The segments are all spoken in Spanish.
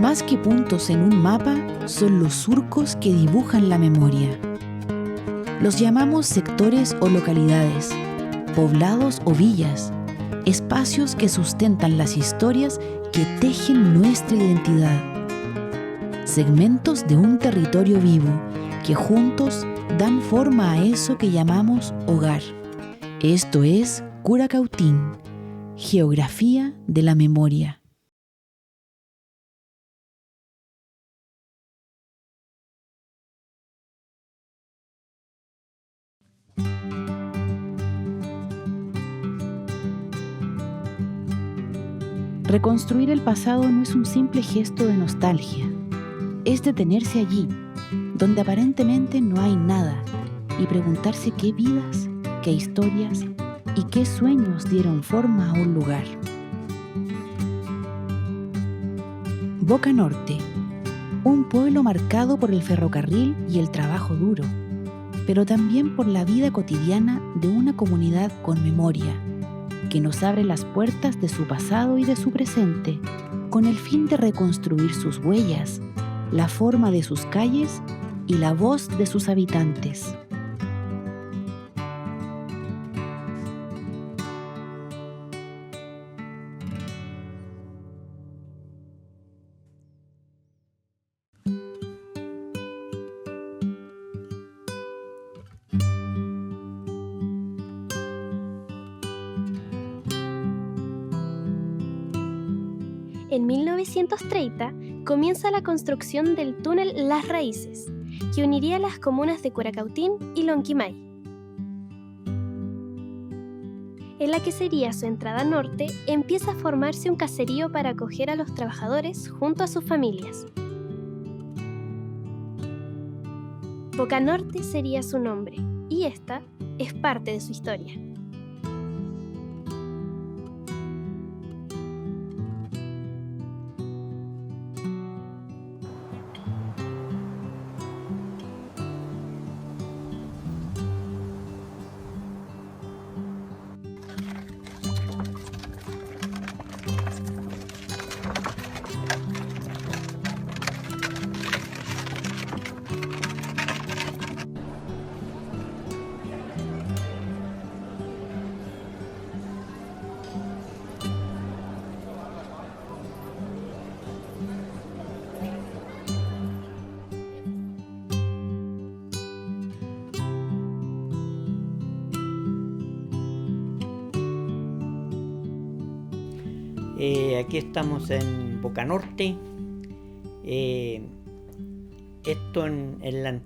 Más que puntos en un mapa, son los surcos que dibujan la memoria. Los llamamos sectores o localidades, poblados o villas, espacios que sustentan las historias que tejen nuestra identidad. Segmentos de un territorio vivo que juntos dan forma a eso que llamamos hogar. Esto es Curacautín, Geografía de la Memoria. Reconstruir el pasado no es un simple gesto de nostalgia. Es detenerse allí, donde aparentemente no hay nada, y preguntarse qué vidas, qué historias y qué sueños dieron forma a un lugar. Boca Norte, un pueblo marcado por el ferrocarril y el trabajo duro, pero también por la vida cotidiana de una comunidad con memoria, que nos abre las puertas de su pasado y de su presente, con el fin de reconstruir sus huellas, la forma de sus calles y la voz de sus habitantes. En 1930 comienza la construcción del túnel Las Raíces, que uniría las comunas de Curacautín y Lonquimay. En la que sería su entrada norte, empieza a formarse un caserío para acoger a los trabajadores junto a sus familias. Boca Norte sería su nombre, y esta es parte de su historia. Aquí estamos en Boca Norte. Esto en la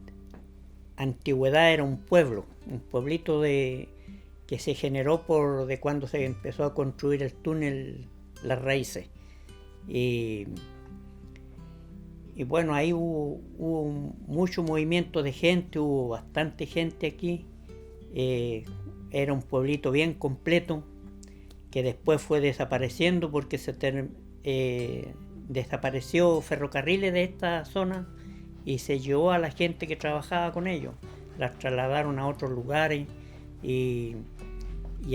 antigüedad era un pueblito que se generó de cuando se empezó a construir el túnel Las Raíces. Y bueno, ahí hubo mucho movimiento de gente, hubo bastante gente aquí. Era un pueblito bien completo, que después fue desapareciendo porque desapareció ferrocarriles de esta zona y se llevó a la gente que trabajaba con ellos. Las trasladaron a otros lugares y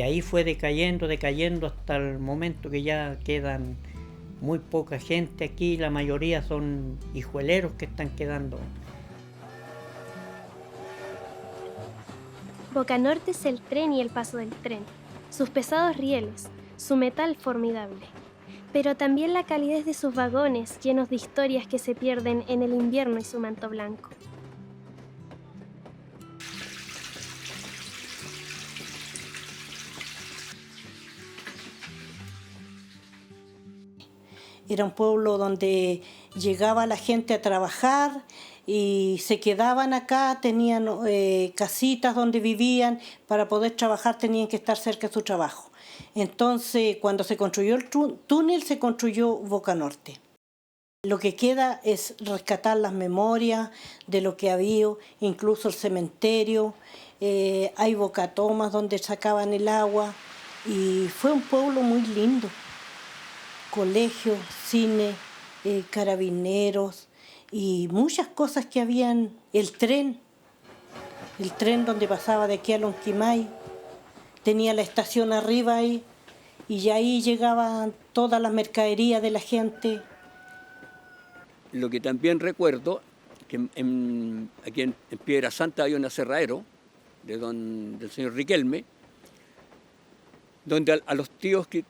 ahí fue decayendo hasta el momento que ya quedan muy poca gente aquí. La mayoría son hijueleros que están quedando. Boca Norte es el tren y el paso del tren, sus pesados rieles, su metal formidable, pero también la calidez de sus vagones llenos de historias que se pierden en el invierno y su manto blanco. Era un pueblo donde llegaba la gente a trabajar y se quedaban acá, tenían casitas donde vivían. Para poder trabajar tenían que estar cerca de su trabajo. Entonces, cuando se construyó el túnel, se construyó Boca Norte. Lo que queda es rescatar las memorias de lo que había, incluso el cementerio. Hay bocatomas donde sacaban el agua y fue un pueblo muy lindo. Colegio, cine, carabineros y muchas cosas que habían. El tren donde pasaba de aquí a Lonquimay, tenía la estación arriba ahí y ahí llegaban todas las mercaderías de la gente. lo que también recuerdo, que aquí en Piedra Santa había un aserradero del señor Riquelme, donde a los tíos que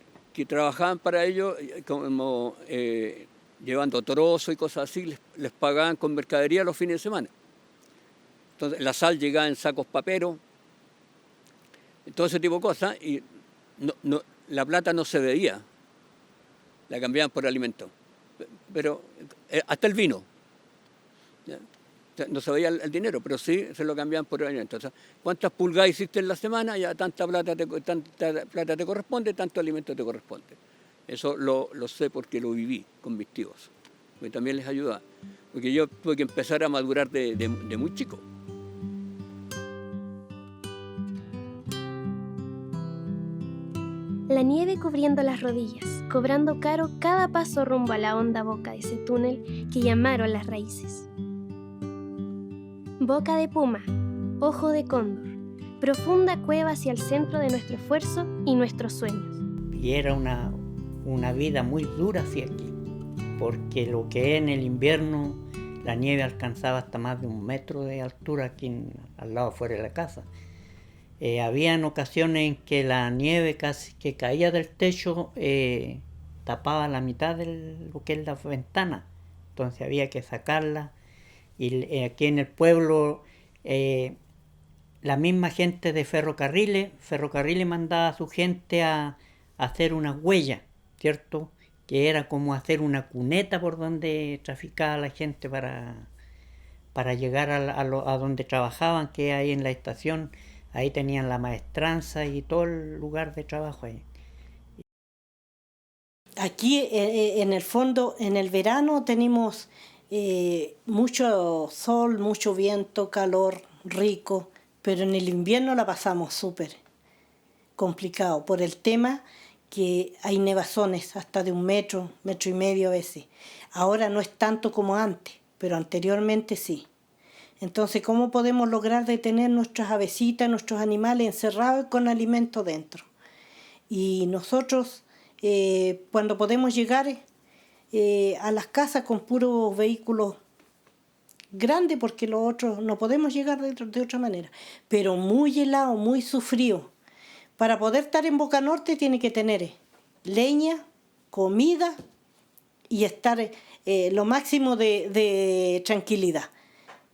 trabajaban para ellos, como llevando trozos y cosas así, les pagaban con mercadería los fines de semana. Entonces la sal llegaba en sacos paperos, todo ese tipo de cosas, y la plata no se veía, la cambiaban por alimento. Pero hasta el vino, ¿ya? No se veía el dinero, pero sí se lo cambiaban por alimento. O sea, ¿cuántas pulgadas hiciste en la semana? Ya tanta plata te corresponde, tanto alimento te corresponde. Eso lo sé porque lo viví con mis tíos, porque también les ayudaba. Porque yo tuve que empezar a madurar de muy chico. La nieve cubriendo las rodillas, cobrando caro cada paso rumbo a la honda boca de ese túnel que llamaron Las Raíces. Boca de puma, ojo de cóndor, profunda cueva hacia el centro de nuestro esfuerzo y nuestros sueños. Y era una vida muy dura hacia aquí, porque lo que en el invierno la nieve alcanzaba hasta más de 1 metro de altura aquí al lado afuera de la casa. Habían ocasiones en que la nieve casi que caía del techo, tapaba la mitad de lo que es la ventana, entonces había que sacarla. Y aquí en el pueblo, la misma gente de ferrocarriles mandaba a su gente a hacer una huella, ¿cierto? Que era como hacer una cuneta por donde traficaba la gente para llegar a donde trabajaban, que ahí en la estación. Ahí tenían la maestranza y todo el lugar de trabajo ahí. Aquí en el fondo, en el verano tenemos mucho sol, mucho viento, calor, rico, pero en el invierno la pasamos súper complicado por el tema que hay nevazones hasta de 1 metro, 1,5 metros a veces. Ahora no es tanto como antes, pero anteriormente sí. Entonces, ¿cómo podemos lograr detener nuestras avecitas, nuestros animales encerrados con alimento dentro? Y nosotros, cuando podemos llegar a las casas con puros vehículos grandes, porque los otros no podemos llegar de otra manera, pero muy helado, muy sufrido. Para poder estar en Boca Norte tiene que tener leña, comida y estar lo máximo de tranquilidad.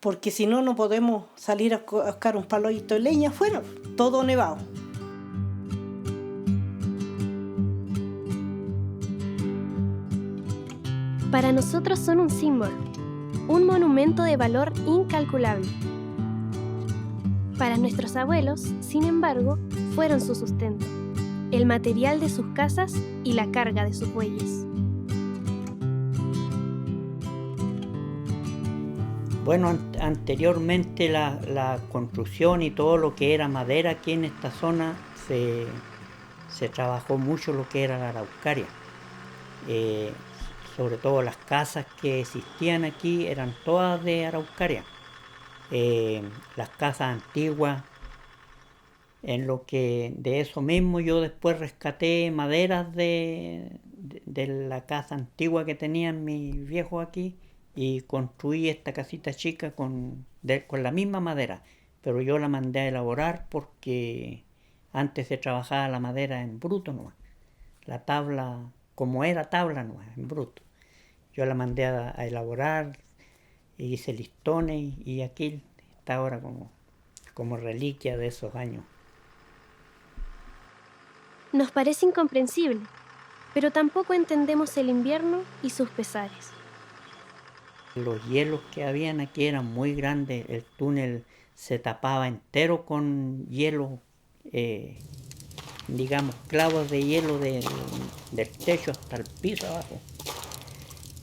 Porque si no, no podemos salir a buscar un paloito de leña afuera, todo nevado. Para nosotros son un símbolo, un monumento de valor incalculable. Para nuestros abuelos, sin embargo, fueron su sustento, el material de sus casas y la carga de sus bueyes. Bueno, anteriormente la construcción y todo lo que era madera aquí en esta zona se trabajó mucho lo que era la araucaria. Sobre todo las casas que existían aquí eran todas de araucaria. Las casas antiguas, en lo que de eso mismo yo después rescaté maderas de la casa antigua que tenían mis viejos aquí, y construí esta casita chica con la misma madera, pero yo la mandé a elaborar porque antes se trabajaba la madera en bruto nomás, la tabla como era tabla nomás, en bruto. Yo la mandé a elaborar, hice listones y aquí está ahora como reliquia de esos años. Nos parece incomprensible, pero tampoco entendemos el invierno y sus pesares. Los hielos que habían aquí eran muy grandes, el túnel se tapaba entero con hielo, digamos clavos de hielo del techo hasta el piso abajo.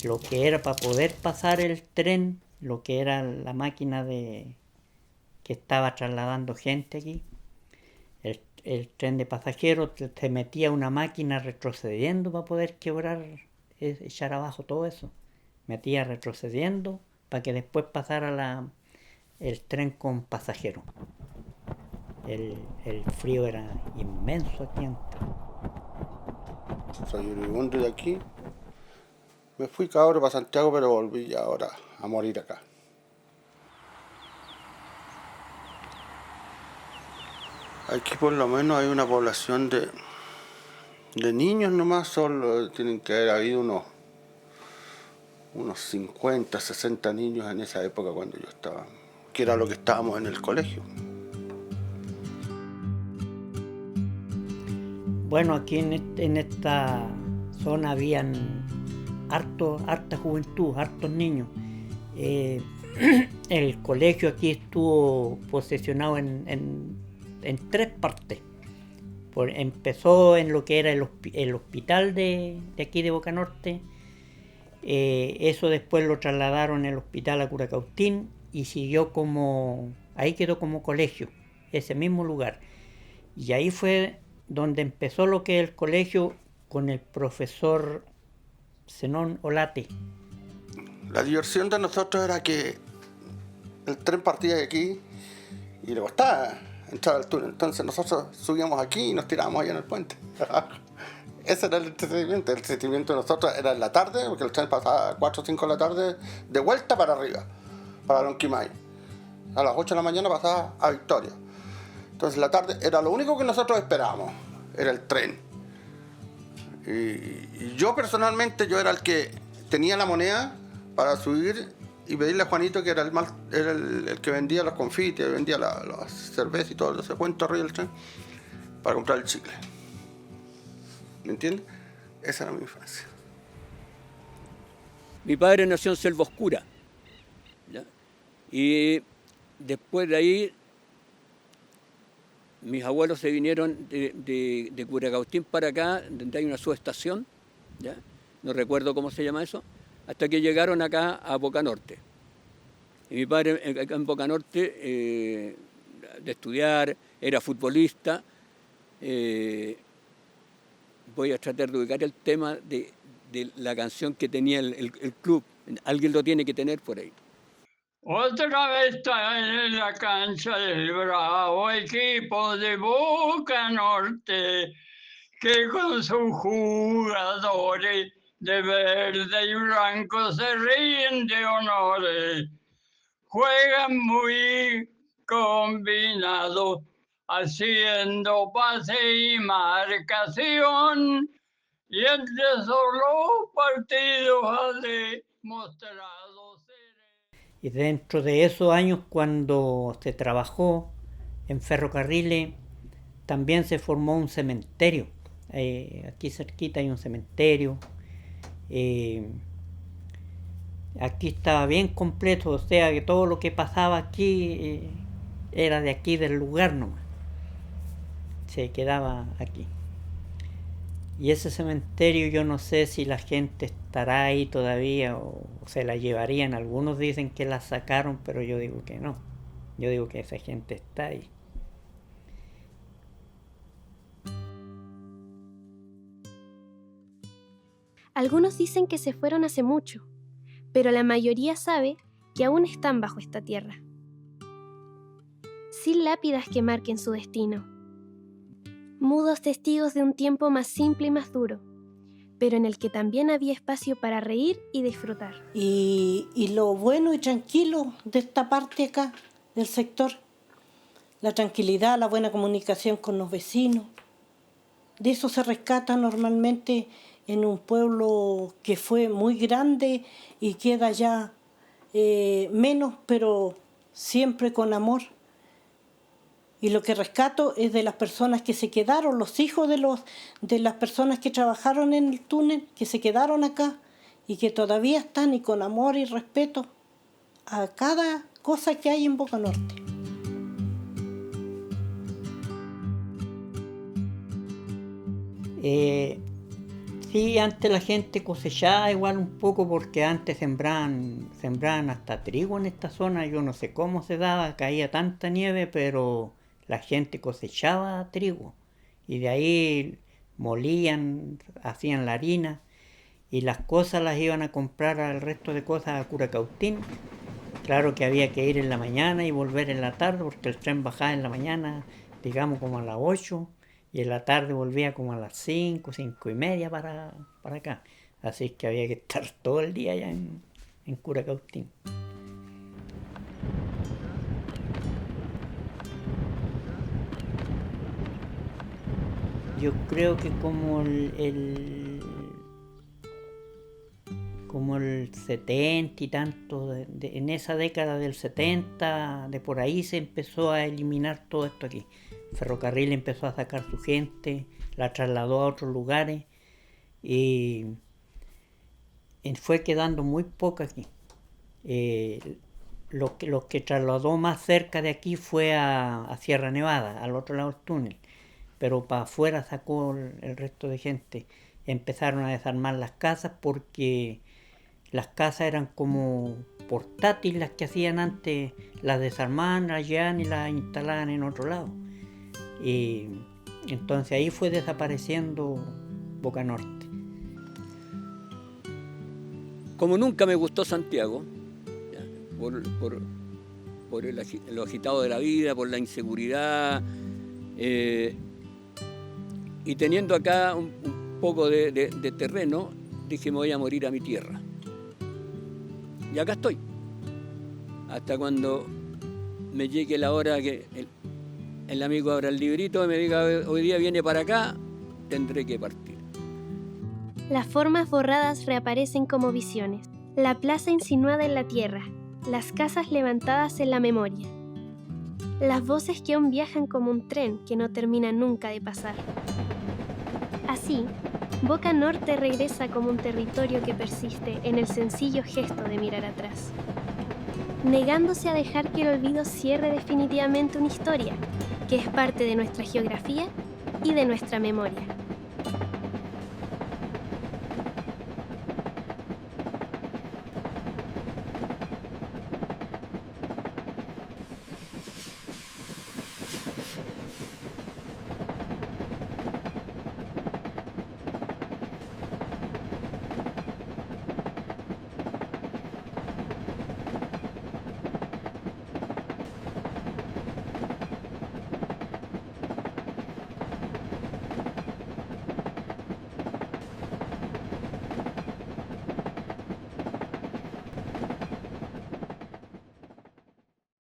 Lo que era para poder pasar el tren, lo que era la máquina que estaba trasladando gente aquí, el tren de pasajeros, se metía una máquina retrocediendo para poder echar abajo todo eso. Metía retrocediendo para que después pasara el tren con pasajeros. El frío era inmenso aquí antes. Soy oriundo de aquí, Me fui cabro para Santiago, pero volví ahora a morir acá. Aquí por lo menos hay una población de niños nomás, solo tienen que haber habido unos 50, 60 niños en esa época cuando yo estaba, que era lo que estábamos en el colegio. Bueno, aquí en esta zona habían harta juventud, hartos niños. El colegio aquí estuvo posesionado en 3 partes. Empezó en lo que era el hospital de aquí de Boca Norte. Eso después lo trasladaron el hospital a Curacautín y siguió ahí quedó como colegio, ese mismo lugar. Y ahí fue donde empezó lo que es el colegio con el profesor Zenón Olate. La diversión de nosotros era que el tren partía de aquí y le costaba entrar al túnel. Entonces nosotros subíamos aquí y nos tirábamos allá en el puente. Ese era el entretenimiento. El entretenimiento de nosotros era en la tarde, porque el tren pasaba a 4 o 5 de la tarde, de vuelta para arriba, para Lonquimay. A las 8 de la mañana pasaba a Victoria. Entonces la tarde era lo único que nosotros esperábamos, era el tren. Y yo personalmente, yo era el que tenía la moneda para subir y pedirle a Juanito, que era el que vendía los confites, vendía las cervezas y todo ese cuento arriba del tren, para comprar el chicle. ¿Me entiendes? Esa era mi infancia. Mi padre nació en Selva Oscura, ¿ya? Y después de ahí mis abuelos se vinieron de Curacautín para acá, donde hay una subestación, ¿ya? No recuerdo cómo se llama eso, hasta que llegaron acá a Boca Norte. Y mi padre acá en Boca Norte, de estudiar, era futbolista. Voy a tratar de ubicar el tema de la canción que tenía el club. Alguien lo tiene que tener por ahí. Otra vez está en la cancha del bravo equipo de Boca Norte, que con sus jugadores de verde y blanco se ríen de honores. Juegan muy combinados, haciendo pase y marcación, y entre solo partidos ha demostrado ser. Y dentro de esos años, cuando se trabajó en ferrocarriles, también se formó un cementerio. Aquí cerquita hay un cementerio. Aquí estaba bien completo, o sea que todo lo que pasaba aquí era de aquí del lugar nomás. Se quedaba aquí. Y ese cementerio yo no sé si la gente estará ahí todavía o se la llevarían. Algunos dicen que la sacaron, pero yo digo que no. Yo digo que esa gente está ahí. Algunos dicen que se fueron hace mucho, pero la mayoría sabe que aún están bajo esta tierra, sin lápidas que marquen su destino. Mudos testigos de un tiempo más simple y más duro, pero en el que también había espacio para reír y disfrutar. Y lo bueno y tranquilo de esta parte acá, del sector, la tranquilidad, la buena comunicación con los vecinos. De eso se rescata normalmente en un pueblo que fue muy grande y queda ya menos, pero siempre con amor. Y lo que rescato es de las personas que se quedaron, los hijos de las personas que trabajaron en el túnel, que se quedaron acá y que todavía están, y con amor y respeto a cada cosa que hay en Boca Norte. Sí, antes la gente cosechaba igual un poco, porque antes sembraban hasta trigo en esta zona. Yo no sé cómo se daba, caía tanta nieve, pero la gente cosechaba trigo y de ahí molían, hacían la harina, y las cosas las iban a comprar al resto de cosas a Curacautín. Claro que había que ir en la mañana y volver en la tarde, porque el tren bajaba en la mañana, digamos como a las 8, y en la tarde volvía como a las 5, 5:30 para acá. Así que había que estar todo el día allá en Curacautín. Yo creo que como el 70 y tanto, en esa década del 70, de por ahí se empezó a eliminar todo esto aquí. Ferrocarril empezó a sacar su gente, la trasladó a otros lugares y fue quedando muy poco aquí. Lo que trasladó más cerca de aquí fue a Sierra Nevada, al otro lado del túnel, pero para afuera sacó el resto de gente. Empezaron a desarmar las casas porque las casas eran como portátiles, las que hacían antes, las desarmaban, las llevaban y las instalaban en otro lado. Y entonces ahí fue desapareciendo Boca Norte. Como nunca me gustó Santiago, por lo agitado de la vida, por la inseguridad, y teniendo acá un poco de terreno, dije me voy a morir a mi tierra. Y acá estoy, hasta cuando me llegue la hora que el amigo abra el librito y me diga hoy día viene para acá, tendré que partir. Las formas borradas reaparecen como visiones. La plaza insinuada en la tierra, las casas levantadas en la memoria. Las voces que aún viajan como un tren que no termina nunca de pasar. Así, Boca Norte regresa como un territorio que persiste en el sencillo gesto de mirar atrás, negándose a dejar que el olvido cierre definitivamente una historia que es parte de nuestra geografía y de nuestra memoria.